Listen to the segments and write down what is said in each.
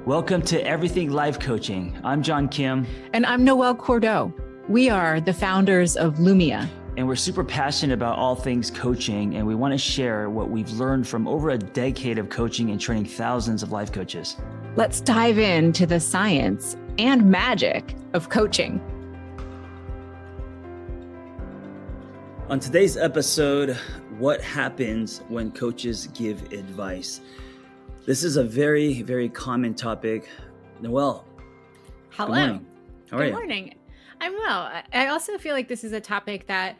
Welcome to Everything Life Coaching. I'm John Kim. And I'm Noelle Cordeau. We are the founders of Lumia. And we're super passionate about all things coaching, and we want to share what we've learned from over a decade of coaching and training thousands of life coaches. Let's dive into the science and magic of coaching. On today's episode, what happens when coaches give advice? This is a very, very common topic. Noelle. Hello. Good morning. How are you? Good morning. I'm well. I also feel like this is a topic that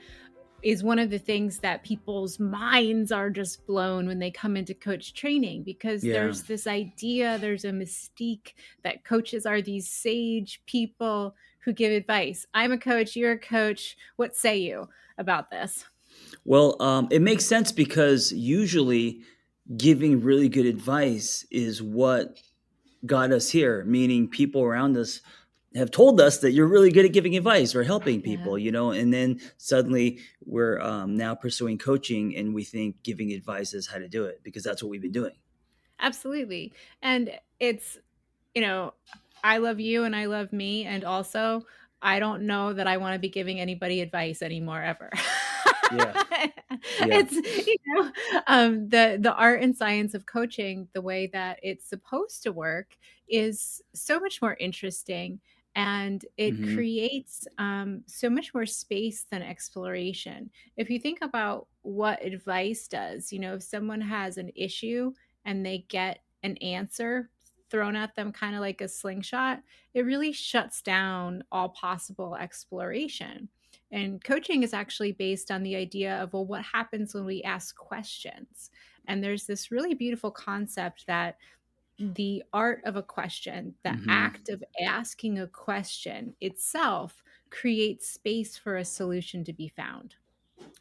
is one of the things that people's minds are just blown when they come into coach training, because there's this idea, there's a mystique that coaches are these sage people who give advice. I'm a coach, you're a coach. What say you about this? Well, it makes sense because usually giving really good advice is what got us here, meaning people around us have told us that you're really good at giving advice or helping people, and then suddenly we're now pursuing coaching and we think giving advice is how to do it because that's what we've been doing. Absolutely. And it's, I love you and I love me. And also, I don't know that I want to be giving anybody advice anymore ever. It's the art and science of coaching, the way that it's supposed to work, is so much more interesting, and it creates so much more space than exploration. If you think about what advice does, if someone has an issue and they get an answer thrown at them kind of like a slingshot, it really shuts down all possible exploration. And coaching is actually based on the idea of, well, what happens when we ask questions? And there's this really beautiful concept that the art of a question, the act of asking a question itself, creates space for a solution to be found.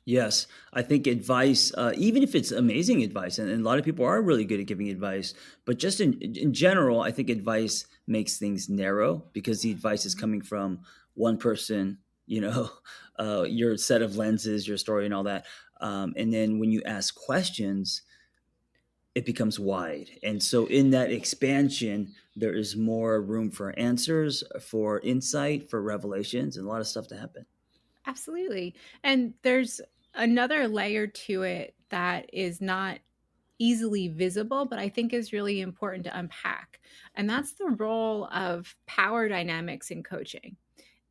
Yes, I think advice, even if it's amazing advice, and a lot of people are really good at giving advice, but just in general, I think advice makes things narrow because the advice is coming from one person, your set of lenses, your story and all that. And then when you ask questions, it becomes wide. And so in that expansion, there is more room for answers, for insight, for revelations, and a lot of stuff to happen. Absolutely. And there's another layer to it that is not easily visible, but I think is really important to unpack. And that's the role of power dynamics in coaching,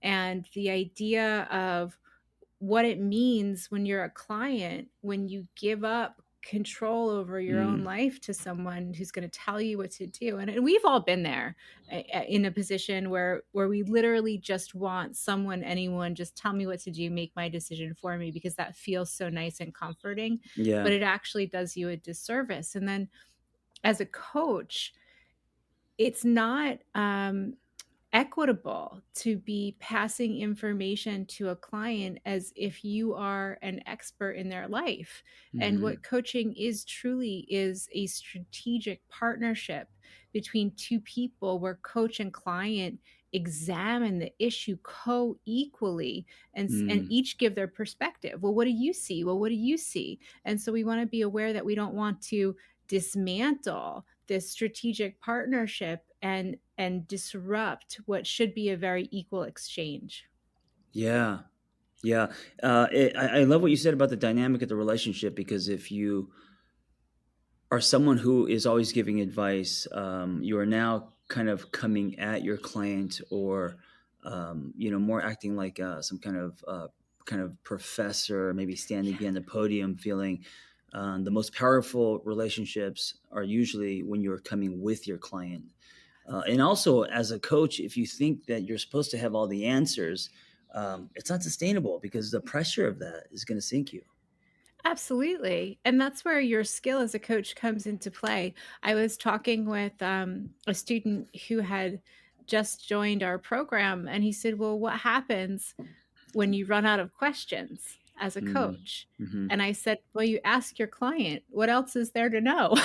and the idea of what it means when you're a client, when you give up control over your own life to someone who's going to tell you what to do. And we've all been there in a position where we literally just want someone, anyone, just tell me what to do, make my decision for me, because that feels so nice and comforting. Yeah. But it actually does you a disservice. And then as a coach, it's not equitable to be passing information to a client as if you are an expert in their life. And what coaching is truly is a strategic partnership between two people where coach and client examine the issue co-equally and each give their perspective. Well, what do you see? Well, what do you see? And so we want to be aware that we don't want to dismantle this strategic partnership and disrupt what should be a very equal exchange. Yeah. I love what you said about the dynamic of the relationship, because if you are someone who is always giving advice, you are now kind of coming at your client, or more acting like some kind of professor, maybe standing behind the podium, feeling. The most powerful relationships are usually when you're coming with your client. And also, as a coach, if you think that you're supposed to have all the answers, it's not sustainable, because the pressure of that is going to sink you. Absolutely. And that's where your skill as a coach comes into play. I was talking with a student who had just joined our program, and he said, well, what happens when you run out of questions as a coach? And I said, well, you ask your client, what else is there to know?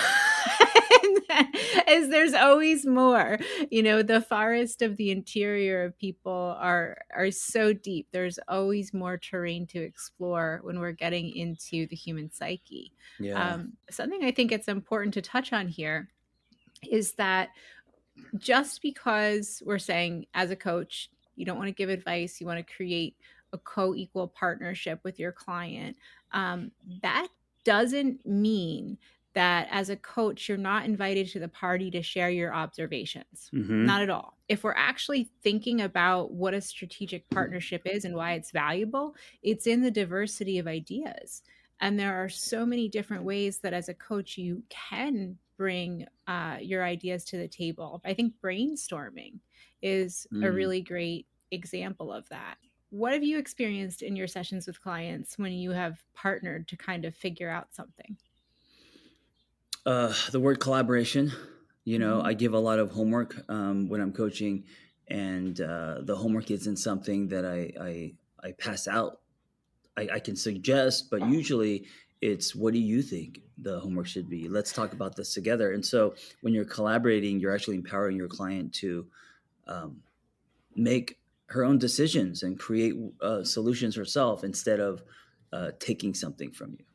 Is there's always more. The forest of the interior of people are so deep. There's always more terrain to explore when we're getting into the human psyche. Something I think it's important to touch on here is that just because we're saying as a coach, you don't want to give advice, you want to create a co-equal partnership with your client. That doesn't mean that as a coach, you're not invited to the party to share your observations. Not Mhm. at all. If we're actually thinking about what a strategic partnership is and why it's valuable, it's in the diversity of ideas. And there are so many different ways that as a coach you can bring your ideas to the table. I think brainstorming is a Mm. really great example of that. What have you experienced in your sessions with clients when you have partnered to kind of figure out something? The word collaboration, Hmm. I give a lot of homework when I'm coaching, and the homework isn't something that I pass out. I can suggest, but usually it's, what do you think the homework should be? Let's talk about this together. And so when you're collaborating, you're actually empowering your client to um, make her own decisions and create solutions herself instead of taking something from you.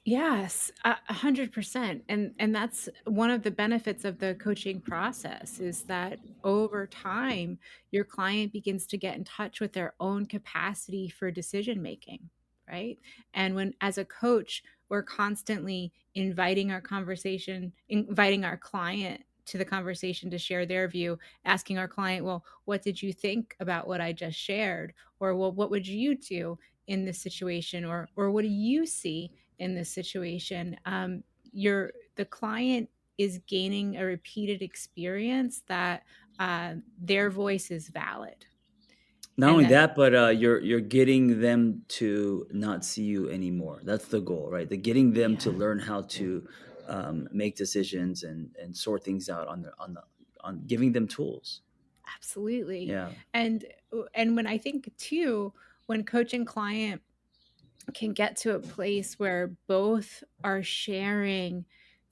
Yes, 100%. And that's one of the benefits of the coaching process is that over time, your client begins to get in touch with their own capacity for decision making, right? And when as a coach, we're constantly inviting our client to the conversation to share their view, asking our client, well, what did you think about what I just shared? Or well, what would you do in this situation? Or what do you see in this situation? The client is gaining a repeated experience that their voice is valid, Not and only that that, but you're getting them to not see you anymore. That's the goal, right? The getting them to yeah, learn how to make decisions and sort things out on giving them tools. absolutely. Yeah. And and when I think too, when coach and client can get to a place where both are sharing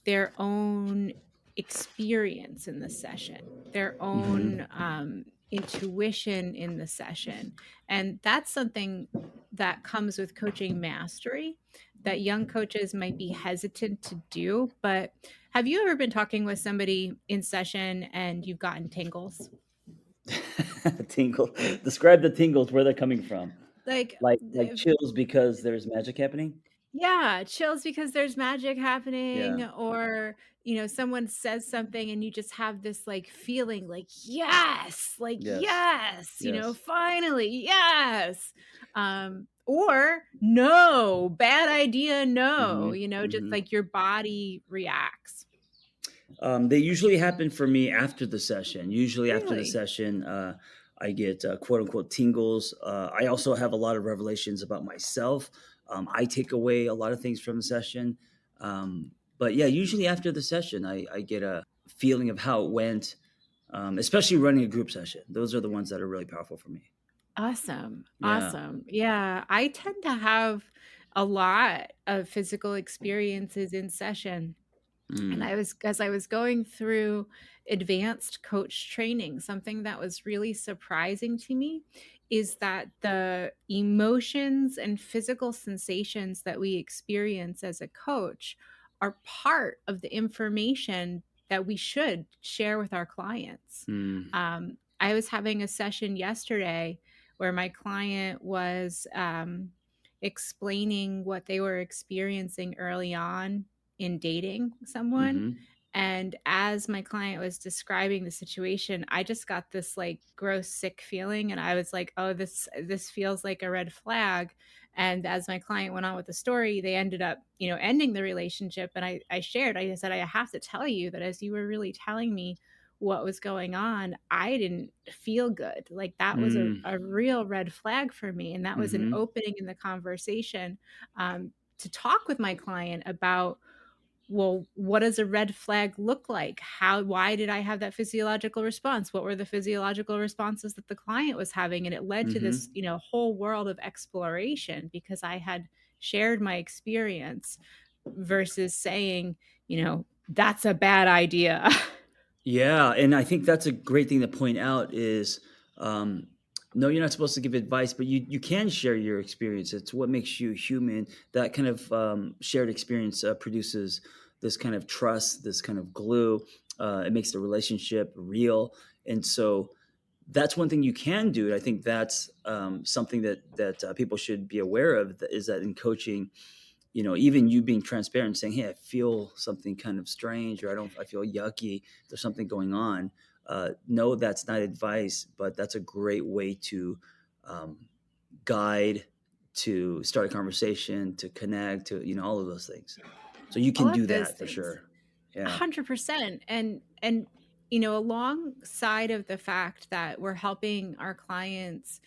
their own experience in the session, their own Hmm. intuition in the session. And that's something that comes with coaching mastery that young coaches might be hesitant to do. But have you ever been talking with somebody in session and you've gotten tingles? Tingle. Describe the tingles, where they're coming from. Like, Like chills because there's magic happening. yeah, chills because there's magic Yeah. happening, or, someone says something and you just have this, like, feeling like, Yes. "Yes," Yes. "Finally, yes." Or, "No, bad idea, no," Hmm. just Hmm. like your body reacts. They usually happen for me after the session. Usually after the Really? session, I get quote unquote tingles. I also have a lot of revelations about myself. I take away a lot of things from the session. But yeah, usually after the session, I get a feeling of how it went, especially running a group session. Those are the ones that are really powerful for me. Awesome, Yeah. awesome. Yeah, I tend to have a lot of physical experiences in session. And Mm. as I was going through advanced coach training, something that was really surprising to me is that the emotions and physical sensations that we experience as a coach are part of the information that we should share with our clients. Mm. I was having a session yesterday where my client was explaining what they were experiencing early on in dating someone. Hmm. And as my client was describing the situation, I just got this like gross sick feeling and I was like, "Oh, this feels like a red flag." And as my client went on with the story, they ended up, ending the relationship and I said, "I have to tell you that as you were really telling me what was going on, I didn't feel good. Like that was Mm. a real red flag for me." And that was an Hmm. opening in the conversation to talk with my client about, well, what does a red flag look like? Why did I have that physiological response? What were the physiological responses that the client was having? And it led to this, Hmm. whole world of exploration because I had shared my experience versus saying, that's a bad idea. Yeah, and I think that's a great thing to point out is, um, no, you're not supposed to give advice, but you can share your experience. It's what makes you human. That kind of shared experience produces this kind of trust, this kind of glue. It makes the relationship real, and so that's one thing you can do. And I think that's something that people should be aware of. Is that in coaching, even you being transparent, and saying, "Hey, I feel something kind of strange, or I feel yucky. There's something going on." No, that's not advice, but that's a great way to um, guide, to start a conversation, to connect, to all of those things. So you All can of do those that for things. sure. Yeah. 100%. And alongside of the fact that we're helping our clients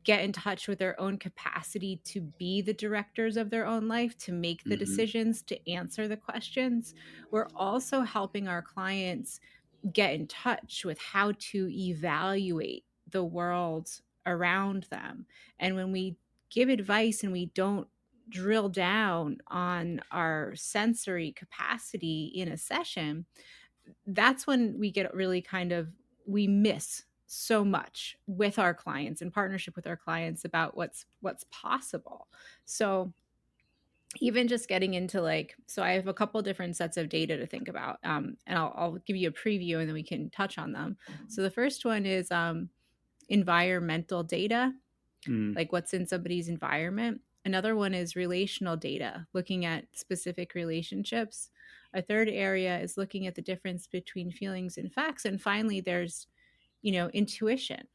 get in touch with their own capacity to be the directors of their own life, to make the Hmm. decisions, to answer the questions, we're also helping our clients get in touch with how to evaluate the world around them. And when we give advice and we don't drill down on our sensory capacity in a session, that's when we get really we miss so much with our clients, in partnership with our clients, about what's possible. So even just getting into, like, so I have a couple different sets of data to think about, and I'll give you a preview and then we can touch on them. So the first one is environmental data, Mm. like what's in somebody's environment. Another one is relational data, looking at specific relationships. A third area is looking at the difference between feelings and facts. And finally, there's, intuition.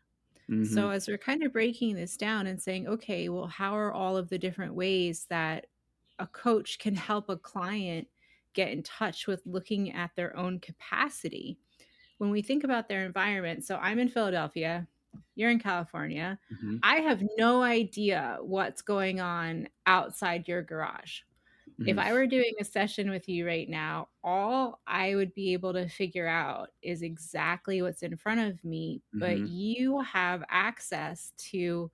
So Hmm. as we're kind of breaking this down and saying, okay, well, how are all of the different ways that a coach can help a client get in touch with looking at their own capacity? When we think about their environment, so I'm in Philadelphia, you're in California. Hmm. I have no idea what's going on outside your garage. If I Hmm. were doing a session with you right now, all I would be able to figure out is exactly what's in front of me, but Hmm. you have access to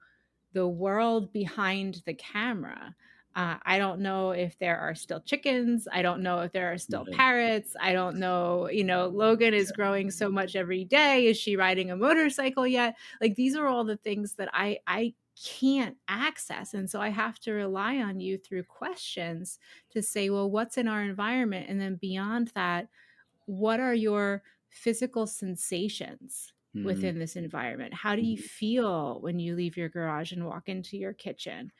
the world behind the camera. I don't know if there are still chickens. I don't know if there are still Right. parrots. I don't know, Logan is growing so much every day. Is she riding a motorcycle yet? Like, these are all the things that I can't access. And so I have to rely on you through questions to say, well, what's in our environment? And then beyond that, what are your physical sensations Hmm. within this environment? How do you Hmm. feel when you leave your garage and walk into your kitchen?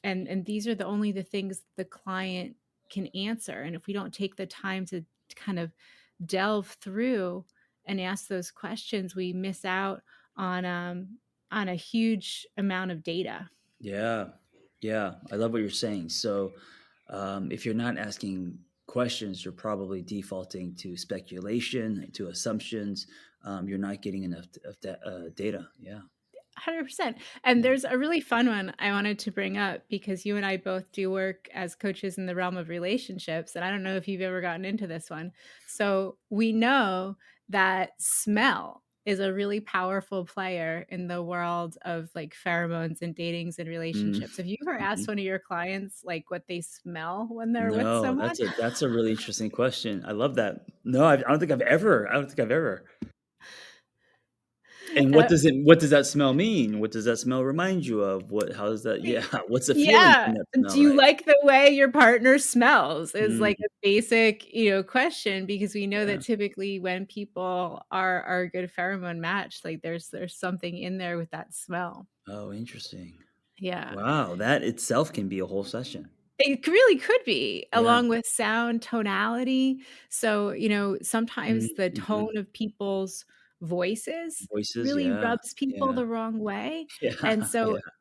And these are only the things the client can answer. And if we don't take the time to kind of delve through and ask those questions, we miss out on a huge amount of data. Yeah. Yeah. I love what you're saying. So, if you're not asking questions, you're probably defaulting to speculation, to assumptions. You're not getting enough data. Yeah. 100%. And Yeah. there's a really fun one I wanted to bring up, because you and I both do work as coaches in the realm of relationships. And I don't know if you've ever gotten into this one. So we know that smell is a really powerful player in the world of, like, pheromones and datings and Mm. relationships. Have you ever asked Mhm. one of your clients, like, what they smell when they're with No, someone? that's a really interesting question. I love that. No, I don't think I've ever. I don't think I've ever. And Uh, what does that smell mean? What does that smell remind you of? How does that, yeah, what's the feeling Yeah. from that Do smell, you right? like the way your partner smells? Is Mm, like a basic, question, because we know yeah. that typically when people are a good pheromone match, like, there's something in there with that smell. Oh, interesting. Yeah. Wow, that itself can be a whole session. It really could be, Yeah. along with sound, tonality. So, sometimes the Mhm. tone of people's voices Voices, really yeah, rubs people yeah, the wrong way. And yeah, so, yeah.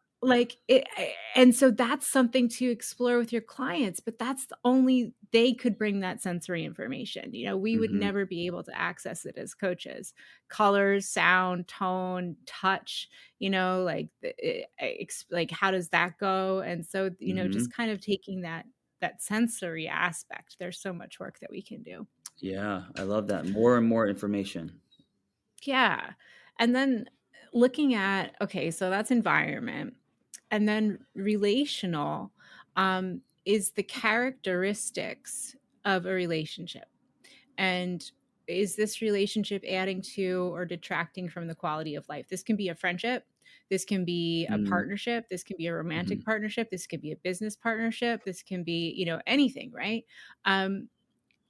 and so that's something to explore with your clients, but that's the only they could bring that sensory information. We would Mhm, never be able to access it as coaches. Colors, sound, tone, touch, like, like, how does that go? And so, just mhm. kind of taking that sensory aspect, there's so much work that we can do. Yeah, I love that. More and more information. Yeah. And then looking at, okay, so that's environment. And then relational, is the characteristics of a relationship. And is this relationship adding to or detracting from the quality of life? This can be a friendship. This can be a Mm, partnership. This can be a romantic mhm, partnership. This can be a business partnership. This can be, anything, right? Um,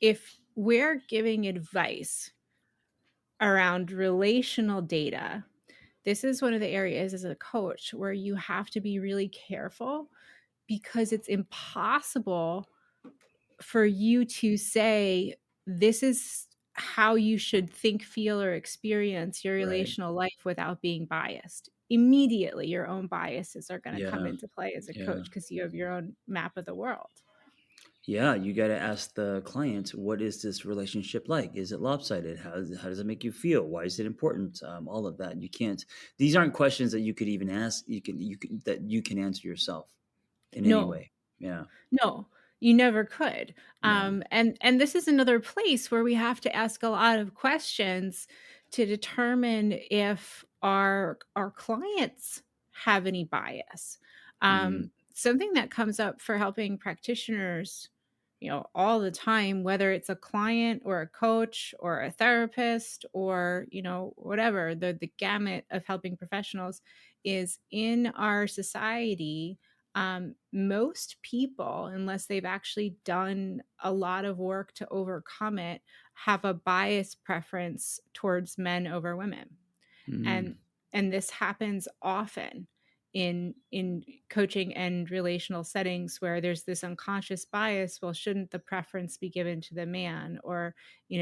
if we're giving advice around relational data, this is one of the areas as a coach where you have to be really careful, because it's impossible for you to say, this is how you should think, feel, or experience your Right. relational life without being biased. Immediately, your own biases are going to come Yeah. into play as a Yeah. coach because you have your own map of the world. Yeah, you gotta ask the client, "What is this relationship like? Is it lopsided? How does it make you feel? Why is it important?" All of that. You can't these aren't questions that you could even ask you can that you can answer yourself in any No, way. Yeah. no, you never could. Yeah. And this is another place where we have to ask a lot of questions to determine if our clients have any bias. Mhm. Something that comes up for helping practitioners, all the time, whether it's a client or a coach or a therapist or, whatever, the gamut of helping professionals, is in our society, most people, unless they've actually done a lot of work to overcome it, have a bias preference towards men over women. Mhm. And this happens often in coaching and relational settings, where there's this unconscious bias. Well, shouldn't the preference be given to the man? Or,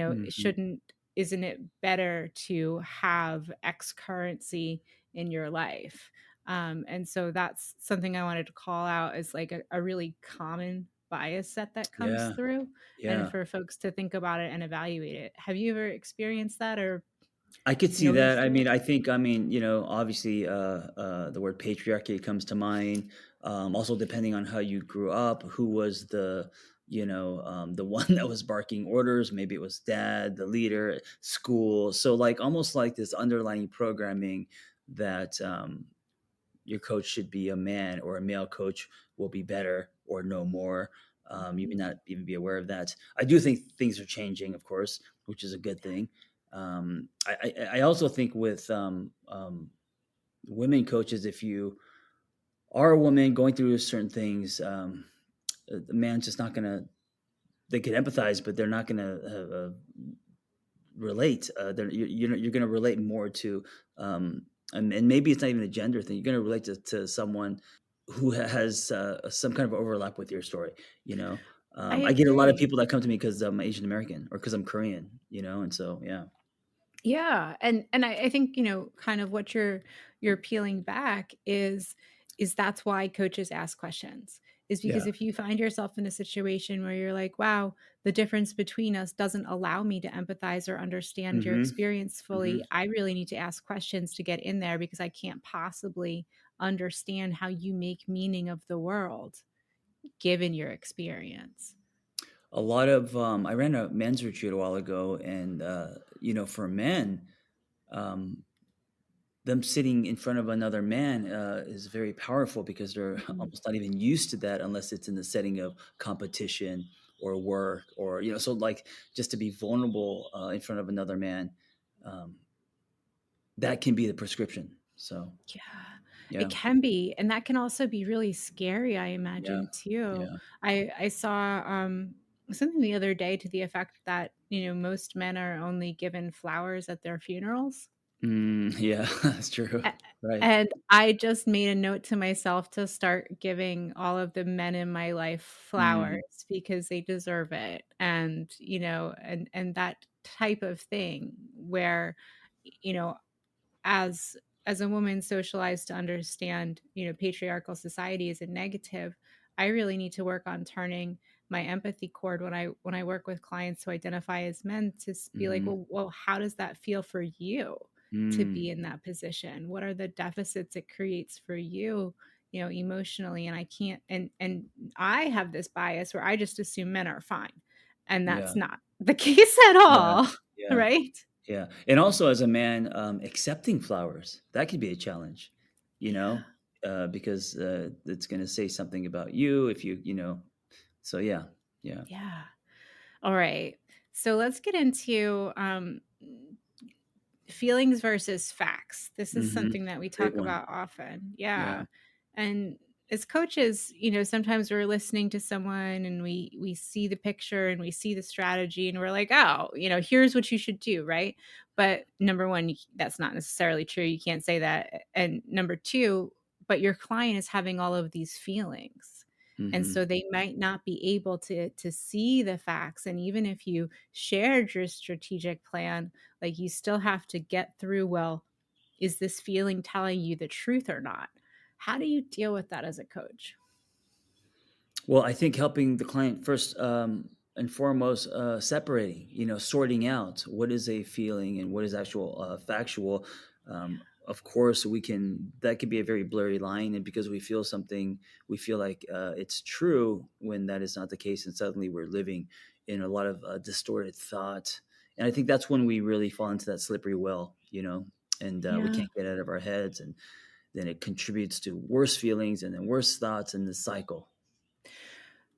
Mhm. shouldn't isn't it better to have X currency in your life? And so that's something I wanted to call out as like a really common bias set that comes Yeah. through, and Yeah. for folks to think about it and evaluate it. Have you ever experienced that or I could see that. noticed I it? mean, obviously, the word patriarchy comes to mind. Also, depending on how you grew up, who was the one that was barking orders? Maybe it was dad, the leader, school. So, like, almost like this underlying programming that your coach should be a man or a male coach will be better or no more. You may Mhm. not even be aware of that. I do think things are changing, of course, which is a good thing. I also think with women coaches, if you are a woman going through certain things, the man's just not gonna. They can empathize, but they're not gonna relate. You're gonna relate more to, and maybe it's not even a gender thing. You're gonna relate to someone who has some kind of overlap with your story. You know, I I get a lot of agree. people that come to me because I'm Asian American or because I'm Korean. And so yeah. Yeah, and I think, kind of what you're peeling back is that's why coaches ask questions. Is because Yeah. if you find yourself in a situation where you're like, "Wow, the difference between us doesn't allow me to empathize or understand your Hmm. experience Hmm. fully," I really need to ask questions to get in there, because I can't possibly understand how you make meaning of the world given your experience. A lot of I ran a men's retreat a while ago, and for men, um, them sitting in front of another man is very powerful because they're Mhm. almost not even used to that unless it's in the setting of competition or work or so like just to be vulnerable in front of another man, um, that can be the prescription. So Yeah, it yeah. can be, and that can also be really scary, I Yeah. imagine, too. Yeah. I saw, something the other day to the effect that, most men are only given flowers at their funerals. Yeah. That's true. A Right. and I just made a note to myself to start giving all of the men in my life Mm, flowers, because they deserve it, and, and that type of thing where, you know, as as a woman socialized to understand, patriarchal society is a negative, I really need to work on turning my empathy cord when I work with clients who identify as men, to be like, mhm, well, how does that feel for you to mm, be in that position? What are the deficits it creates for you, emotionally? And I can't, and I have this bias where I just assume men are fine, and yeah. that's not the case at Yeah. all, Yeah. right? Yeah, and also as a man, accepting flowers, that could be a challenge, you Yeah. know, because, it's gonna say something about you if so yeah, yeah. Yeah. All right. So let's get into feelings versus facts. This is Mhm. something that we Big talk one. about often. Yeah. Yeah. And as coaches, sometimes we're listening to someone and we see the picture and we see the strategy and we're like, oh, here's what you should do, right? But number one, that's not necessarily true. You can't say that. And number two, but your client is having all of these feelings. And Hmm. so they might not be able to see the facts. And even if you shared your strategic plan, like you still have to get through, well, is this feeling telling you the truth or not? How do you deal with that as a coach? Well, I think helping the client first and foremost, separating, sorting out what is a feeling and what is actual factual. Of course, that could be a very blurry line. And because we feel something, we feel like it's true when that is not the case. And suddenly we're living in a lot of distorted thought. And I think that's when we really fall into that slippery well, and we Yeah. can't get out of our heads. And then it contributes to worse feelings and then worse thoughts in the cycle.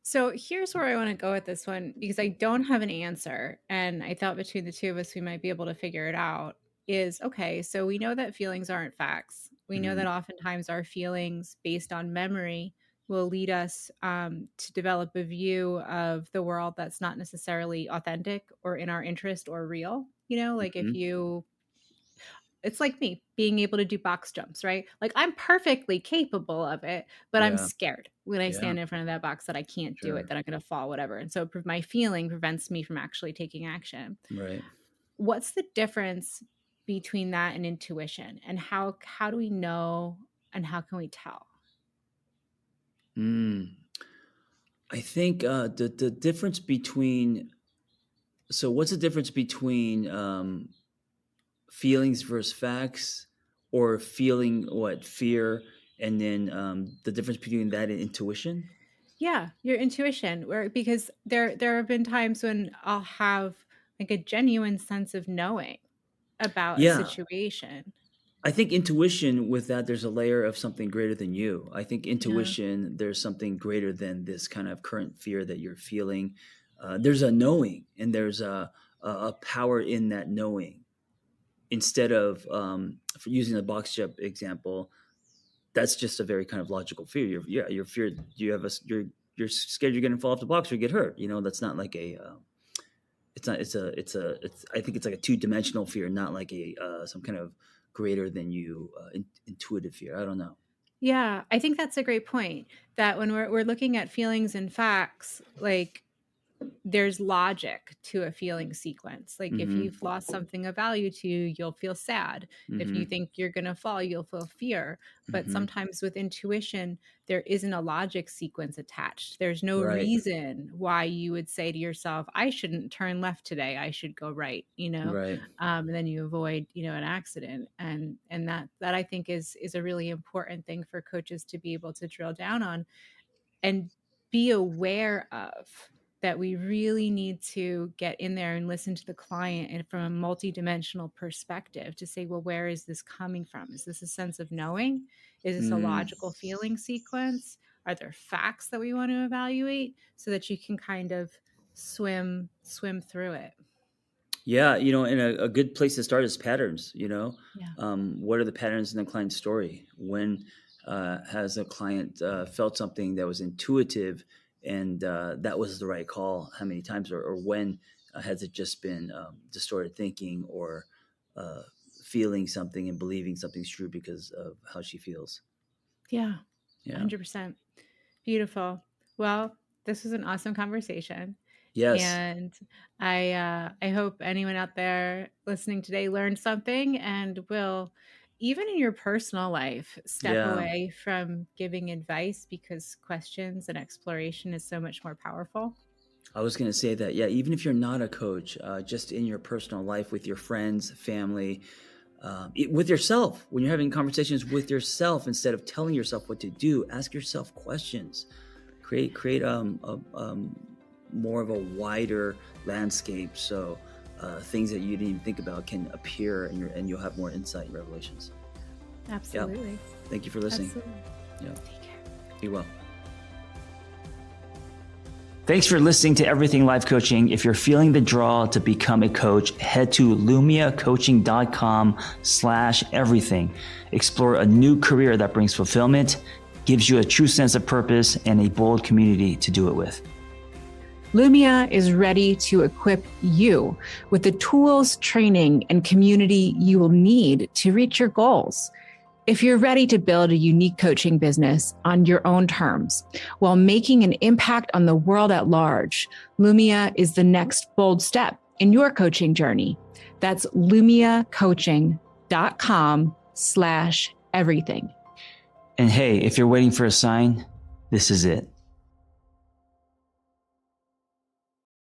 So here's where I want to go with this one because I don't have an answer. And I thought between the two of us, we might be able to figure it out. Is okay. So we know that feelings aren't facts. We know that Mhm. oftentimes our feelings based on memory will lead us to develop a view of the world that's not necessarily authentic or in our interest or real. Like if Mhm. you it's like me being able to do box jumps, right? Like I'm perfectly capable of it, but I'm Yeah. scared when I Yeah. stand in front of that box that I can't do it, Sure. that I'm going to fall, whatever. And so my feeling prevents me from actually taking action. Right. What's the difference between that and intuition? And how do we know and how can we tell? Mm. I think the difference between what's the difference between feelings versus facts, or feeling what fear, and then the difference between that and intuition? Yeah, your intuition, where because there have been times when I'll have like a genuine sense of knowing about a Yeah. situation. I think intuition, with that, there's a layer of something greater than you. I think Yeah. intuition, there's something greater than this kind of current fear that you're feeling. There's a knowing, and there's a power in that knowing. Instead of, for using the box jump example, that's just a very kind of logical fear. You're feared. You're scared you're going to fall off the box or get hurt. That's not like a. It's not. It's. I think it's like a two-dimensional fear, not like a some kind of greater than you intuitive fear. I don't know. Yeah, I think that's a great point, that when we're looking at feelings and facts, like there's logic to a feeling sequence. Like if Mm-hmm. you've lost something of value to you, you'll feel sad. If you Mm-hmm. think you're going to fall, you'll feel fear. But Mm-hmm. sometimes with intuition, there isn't a logic sequence attached. There's no Right. reason why you would say to yourself, I shouldn't turn left today. I should go right, Right. and then you avoid, an accident. And that I think is a really important thing for coaches to be able to drill down on and be aware of, that we really need to get in there and listen to the client and from a multidimensional perspective to say, well, where is this coming from? Is this a sense of knowing? Is this a Mm. logical feeling sequence? Are there facts that we want to evaluate so that you can kind of swim through it? Yeah, and a good place to start is patterns. Yeah. What are the patterns in the client's story? When has a client felt something that was intuitive, and that was the right call? How many times, or when has it just been distorted thinking, or uh, feeling something and believing something's true because of how she feels? Yeah. Yeah. 100%. Beautiful. Well, this was an awesome conversation. Yes. And I hope anyone out there listening today learned something and will, even in your personal life, step Yeah. away from giving advice because questions and exploration is so much more powerful. I was going to say that. Yeah. Even if you're not a coach, just in your personal life with your friends, family, with yourself, when you're having conversations with yourself, instead of telling yourself what to do, ask yourself questions. Create more of a wider landscape, so things that you didn't even think about can appear, and you'll have more insight and revelations. Yeah. Absolutely. Thank you for listening. Absolutely. Yeah. Take care. Be well. Thanks for listening to Everything Life Coaching. If you're feeling the draw to become a coach, head to lumiacoaching.com/everything. Explore a new career that brings fulfillment gives you a true sense of purpose and a bold community to do it with. Lumia is ready to equip you with the tools, training, and community you will need to reach your goals. If you're ready to build a unique coaching business on your own terms while making an impact on the world at large, Lumia is the next bold step in your coaching journey. That's lumiacoaching.com/everything. And hey, if you're waiting for a sign, this is it.